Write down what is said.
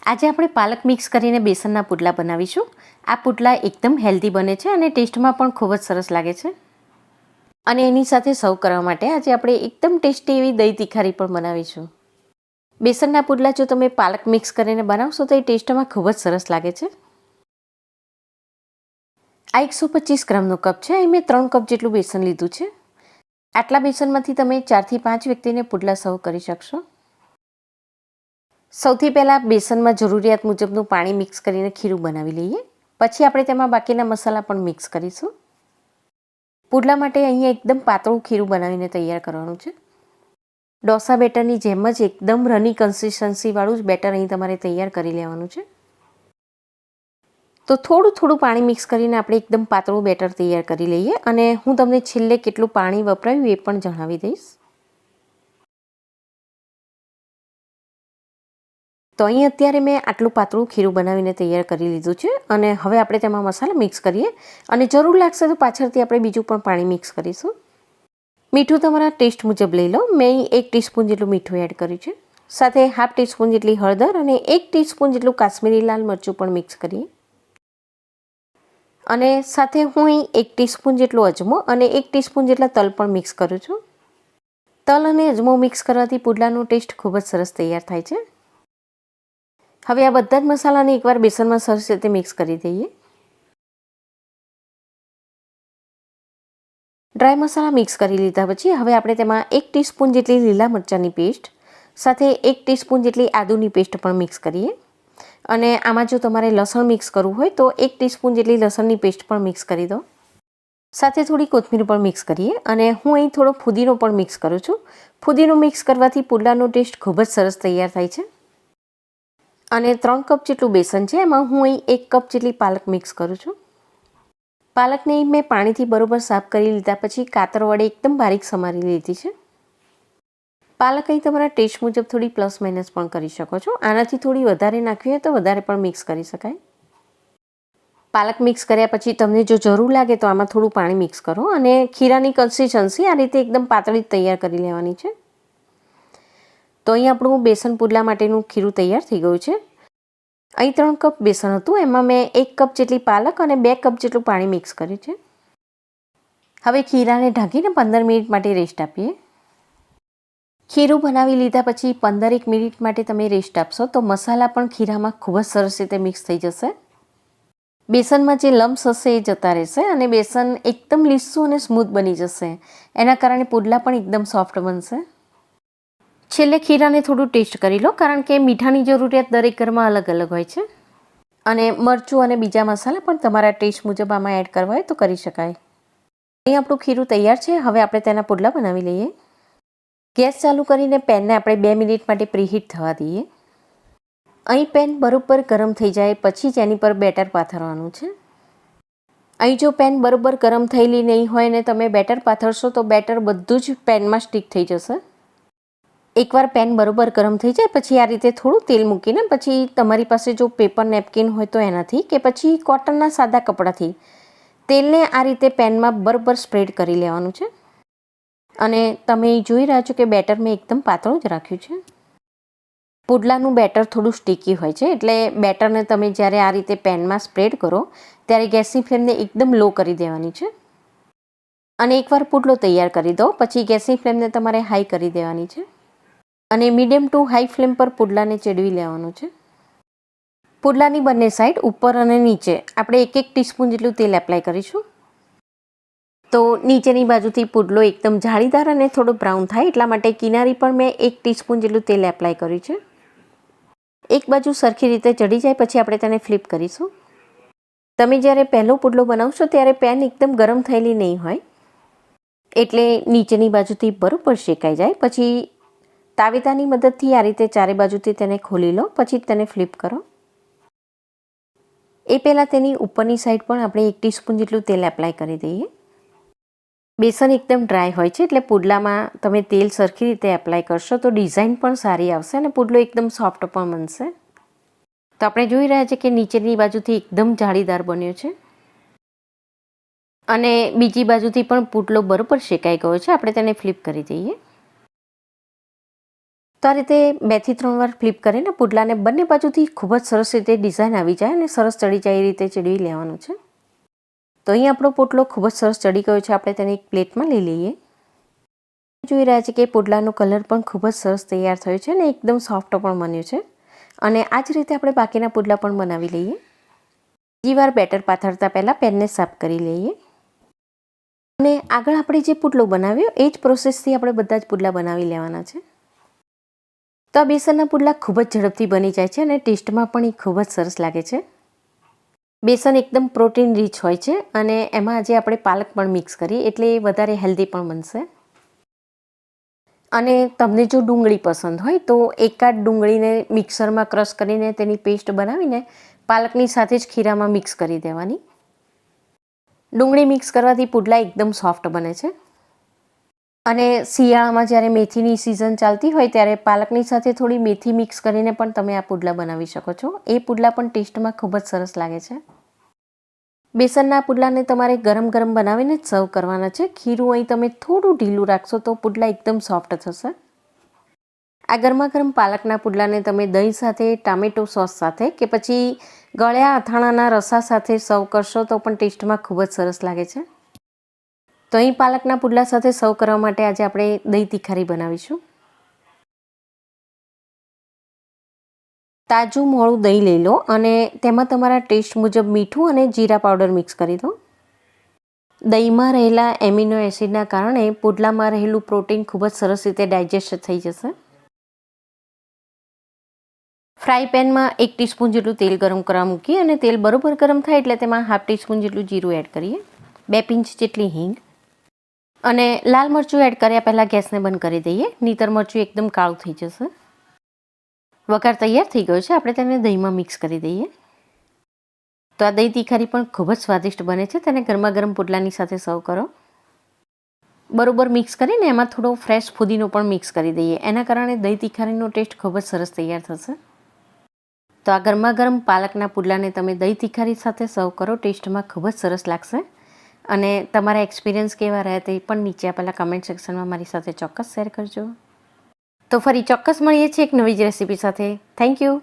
આજે આપણે પાલક મિક્સ કરીને બેસનના પુડલા બનાવીશું. આ પુડલા એકદમ હેલ્ધી બને છે અને ટેસ્ટમાં પણ ખૂબ જ સરસ લાગે છે. અને એની સાથે સર્વ કરવા માટે આજે આપણે એકદમ ટેસ્ટી એવી દહીં તીખારી પણ બનાવીશું. બેસનના પુડલા જો તમે પાલક મિક્સ કરીને બનાવશો તો એ ટેસ્ટમાં ખૂબ જ સરસ લાગે છે. આ 125 ગ્રામનો કપ છે. અહીં મેં 3 કપ જેટલું બેસન લીધું છે. આટલા બેસનમાંથી તમે 4 થી 5 વ્યક્તિને પુડલા સર્વ કરી શકશો. સૌથી પહેલાં બેસનમાં જરૂરિયાત મુજબનું પાણી મિક્સ કરીને ખીરું બનાવી લઈએ. પછી આપણે તેમાં બાકીના મસાલા પણ મિક્સ કરીશું. પુડલા માટે અહીંયા એકદમ પાતળું ખીરું બનાવીને તૈયાર કરવાનું છે. ડોસા બેટરની જેમ જ એકદમ રની કન્સિસ્ટન્સીવાળું જ બેટર અહીં તમારે તૈયાર કરી લેવાનું છે. તો થોડું પાણી મિક્સ કરીને આપણે એકદમ પાતળું બેટર તૈયાર કરી લઈએ અને હું તમને છેલ્લે કેટલું પાણી વપરાયું એ પણ જણાવી દઈશ. તો અહીં અત્યારે મેં આટલું પાતળું ખીરું બનાવીને તૈયાર કરી લીધું છે અને હવે આપણે તેમાં મસાલા મિક્સ કરીએ અને જરૂર લાગશે તો પાછળથી આપણે બીજું પણ પાણી મિક્સ કરીશું. મીઠું તમારા ટેસ્ટ મુજબ લઈ લો. મેં 1 ટીસ્પૂન જેટલું મીઠું એડ કર્યું છે. સાથે ½ ટીસ્પૂન જેટલી હળદર અને 1 ટીસ્પૂન જેટલું કાશ્મીરી લાલ મરચું પણ મિક્સ કરીએ. અને સાથે હું અહીં 1 ટીસ્પૂન જેટલું અજમો અને 1 ટીસ્પૂન જેટલા તલ પણ મિક્સ કરું છું. તલ અને અજમો મિક્સ કરવાથી પુડલાનો ટેસ્ટ ખૂબ જ સરસ તૈયાર થાય છે. હવે આ બધા જ મસાલાને એકવાર બેસનમાં સરસ રીતે મિક્સ કરી દઈએ. ડ્રાય મસાલા મિક્સ કરી લીધા પછી હવે આપણે તેમાં 1 ટીસ્પૂન જેટલી લીલા મરચાંની પેસ્ટ સાથે 1 ટીસ્પૂન જેટલી આદુની પેસ્ટ પણ મિક્સ કરીએ. અને આમાં જો તમારે લસણ મિક્સ કરવું હોય તો 1 ટીસ્પૂન જેટલી લસણની પેસ્ટ પણ મિક્સ કરી દો. સાથે થોડી કોથમીર પણ મિક્સ કરીએ અને હું અહીં થોડો ફુદીનો પણ મિક્સ કરું છું. ફુદીનો મિક્સ કરવાથી પુડલાનો ટેસ્ટ ખૂબ જ સરસ તૈયાર થાય છે. અને 3 કપ જેટલું બેસન છે એમાં હું અહીં 1 કપ જેટલી પાલક મિક્સ કરું છું. પાલકને મેં પાણીથી બરોબર સાફ કરી લીધા પછી કાતર વડે એકદમ બારીક સમારી લીધી છે. પાલક અહીં તમારા ટેસ્ટ મુજબ થોડી પ્લસ માઇનસ પણ કરી શકો છો. આનાથી થોડી વધારે નાખવી હોય તો વધારે પણ મિક્સ કરી શકાય. પાલક મિક્સ કર્યા પછી તમને જો જરૂર લાગે તો આમાં થોડું પાણી મિક્સ કરો અને ખીરાની કન્સિસ્ટન્સી આ રીતે એકદમ પાતળી તૈયાર કરી લેવાની છે. તો અહીં આપણું બેસન પુડલા માટેનું ખીરું તૈયાર થઈ ગયું છે. અહીં 3 કપ બેસન હતું એમાં મેં 1 કપ જેટલી પાલક અને 2 કપ જેટલું પાણી મિક્સ કર્યું છે. હવે ખીરાને ઢાંકીને 15 મિનિટ માટે રેસ્ટ આપીએ. ખીરું બનાવી લીધા પછી 15 મિનિટ માટે તમે રેસ્ટ આપશો તો મસાલા પણ ખીરામાં ખૂબ જ સરસ રીતે મિક્સ થઈ જશે. બેસનમાં જે લમ્સ હશે એ જતા રહેશે અને બેસન એકદમ લીસું અને સ્મૂથ બની જશે. એના કારણે પુડલા પણ એકદમ સોફ્ટ બનશે. છેલ્લે ખીરાને થોડું ટેસ્ટ કરી લો કારણ કે મીઠાની જરૂરિયાત દરેક ઘરમાં અલગ અલગ હોય છે. અને મરચું અને બીજા મસાલા પણ તમારા ટેસ્ટ મુજબ આમાં એડ કરવા હોય તો કરી શકાય. અહીં આપણું ખીરું તૈયાર છે. હવે આપણે તેના પુડલા બનાવી લઈએ. ગેસ ચાલુ કરીને પેનને આપણે 2 મિનિટ માટે પ્રીહીટ થવા દઈએ. અહીં પેન બરોબર ગરમ થઈ જાય પછી જ એની પર બેટર પાથરવાનું છે. અહીં જો પેન બરોબર ગરમ થયેલી નહીં હોય ને તમે બેટર પાથરશો તો બેટર બધું જ પેનમાં સ્ટીક થઈ જશે. એકવાર પેન બરોબર ગરમ થઈ જાય પછી આ રીતે થોડું તેલ મૂકીને પછી તમારી પાસે જો પેપર નેપકિન હોય તો એનાથી કે પછી કોટનના સાદા કપડાથી તેલને આ રીતે પેનમાં બરોબર સ્પ્રેડ કરી લેવાનું છે. અને તમે જોઈ રહ્યા છો કે બેટર મેં એકદમ પાતળું જ રાખ્યું છે. પુડલાનું બેટર થોડું સ્ટીકી હોય છે એટલે બેટરને તમે જ્યારે આ રીતે પેનમાં સ્પ્રેડ કરો ત્યારે ગેસની ફ્લેમને એકદમ લો કરી દેવાની છે. અને એકવાર પુડલો તૈયાર કરી દો પછી ગેસની ફ્લેમને તમારે હાઈ કરી દેવાની છે. અને મીડિયમ ટુ હાઈ ફ્લેમ પર પુડલાને ચેડવી લેવાનું છે. પુડલાની બંને સાઈડ ઉપર અને નીચે આપણે 1-1 ટીસ્પૂન જેટલું તેલ એપ્લાય કરીશું. તો નીચેની બાજુથી પુડલો એકદમ જાળીદાર અને થોડો બ્રાઉન થાય એટલા માટે કિનારી પર મેં 1 ટીસ્પૂન જેટલું તેલ એપ્લાય કર્યું છે. એક બાજુ સરખી રીતે ચડી જાય પછી આપણે તેને ફ્લિપ કરીશું. તમે જ્યારે પહેલો પુડલો બનાવશો ત્યારે પેન એકદમ ગરમ થયેલી નહીં હોય એટલે નીચેની બાજુથી બરોબર શેકાઈ જાય. પછી તાવેતાની મદદથી આ રીતે ચારે બાજુથી તેને ખોલી લો પછી તેને ફ્લિપ કરો. એ પહેલાં તેની ઉપરની સાઈડ પણ આપણે 1 ટીસ્પૂન જેટલું તેલ એપ્લાય કરી દઈએ. બેસન એકદમ ડ્રાય હોય છે એટલે પુડલામાં તમે તેલ સરખી રીતે એપ્લાય કરશો તો ડિઝાઇન પણ સારી આવશે અને પુડલો એકદમ સોફ્ટ પણ બનશે. તો આપણે જોઈ રહ્યા છીએ કે નીચેની બાજુથી એકદમ જાળીદાર બન્યો છે અને બીજી બાજુથી પણ પુડલો બરોબર શેકાઈ ગયો છે. આપણે તેને ફ્લિપ કરી દઈએ. તો આ રીતે 2 થી 3 વાર ફ્લિપ કરીને પુડલાને બંને બાજુથી ખૂબ જ સરસ રીતે ડિઝાઇન આવી જાય અને સરસ ચડી જાય એ રીતે ચડવી લેવાનું છે. તો અહીં આપણો પુડલો ખૂબ જ સરસ ચડી ગયો છે. આપણે તેને એક પ્લેટમાં લઈ લઈએ. જોઈ રહ્યા છે કે પુડલાનો કલર પણ ખૂબ જ સરસ તૈયાર થયો છે અને એકદમ સોફ્ટ પણ બન્યું છે. અને આ જ રીતે આપણે બાકીના પુડલા પણ બનાવી લઈએ. બીજી વાર બેટર પાથરતા પહેલાં પેનને સાફ કરી લઈએ. અને આગળ આપણે જે પુડલો બનાવ્યો એ જ પ્રોસેસથી આપણે બધા જ પુડલા બનાવી લેવાના છે. તો આ બેસનના પુડલા ખૂબ જ ઝડપથી બની જાય છે અને ટેસ્ટમાં પણ એ ખૂબ જ સરસ લાગે છે. બેસન એકદમ પ્રોટીન રીચ હોય છે અને એમાં આજે આપણે પાલક પણ મિક્સ કરીએ એટલે એ વધારે હેલ્ધી પણ બનશે. અને તમને જો ડુંગળી પસંદ હોય તો એકાદ ડુંગળીને મિક્સરમાં ક્રશ કરીને તેની પેસ્ટ બનાવીને પાલકની સાથે જ ખીરામાં મિક્સ કરી દેવાની. ડુંગળી મિક્સ કરવાથી પુડલા એકદમ સોફ્ટ બને છે. અને શિયાળામાં જ્યારે મેથીની સિઝન ચાલતી હોય ત્યારે પાલકની સાથે થોડી મેથી મિક્સ કરીને પણ તમે આ પુડલા બનાવી શકો છો. એ પુડલા પણ ટેસ્ટમાં ખૂબ જ સરસ લાગે છે. બેસનના પુડલાને તમારે ગરમ ગરમ બનાવીને જ સર્વ કરવાના છે. ખીરું અહીં તમે થોડું ઢીલું રાખશો તો પુડલા એકદમ સોફ્ટ થશે. આ ગરમા ગરમ પાલકના પુડલાને તમે દહીં સાથે, ટામેટો સોસ સાથે કે પછી ગળ્યા અથાણાના રસા સાથે સર્વ કરશો તો પણ ટેસ્ટમાં ખૂબ જ સરસ લાગે છે. તો અહીં પાલકના પુડલા સાથે સર્વ કરવા માટે આજે આપણે દહીં તીખારી બનાવીશું. તાજું મોળું દહીં લઈ લો અને તેમાં તમારા ટેસ્ટ મુજબ મીઠું અને જીરા પાવડર મિક્સ કરી દો. દહીંમાં રહેલા એમિનો એસિડના કારણે પુડલામાં રહેલું પ્રોટીન ખૂબ જ સરસ રીતે ડાયજેસ્ટ થઈ જશે. ફ્રાય પેનમાં 1 ટીસ્પૂન જેટલું તેલ ગરમ કરવા મૂકીએ અને તેલ બરોબર ગરમ થાય એટલે તેમાં 1/2 ટીસ્પૂન જેટલું જીરું એડ કરીએ, 2 પિંચ જેટલી હિંગ અને લાલ મરચું એડ કર્યા પહેલાં ગેસને બંધ કરી દઈએ, નહીંતર મરચું એકદમ કાળું થઈ જશે. વઘાર તૈયાર થઈ ગયો છે. આપણે તેને દહીંમાં મિક્સ કરી દઈએ. તો આ દહીં તીખારી પણ ખૂબ જ સ્વાદિષ્ટ બને છે. તેને ગરમા ગરમ પુડલાની સાથે સર્વ કરો. બરોબર મિક્સ કરીને એમાં થોડો ફ્રેશ ફુદીનો પણ મિક્સ કરી દઈએ. એના કારણે દહીં તીખારીનો ટેસ્ટ ખૂબ જ સરસ તૈયાર થશે. તો આ ગરમા ગરમ પાલકના પુડલાને તમે દહીં તીખારી સાથે સર્વ કરો. ટેસ્ટમાં ખૂબ જ સરસ લાગશે. અને તમારા એક્સપિરિયન્સ કેવા રહ્યા તે પણ નીચે આપેલા કમેન્ટ સેક્શનમાં મારી સાથે ચોક્કસ શેર કરજો. તો ફરી ચોક્કસ મળીએ છીએ એક નવી જ રેસીપી સાથે. Thank you.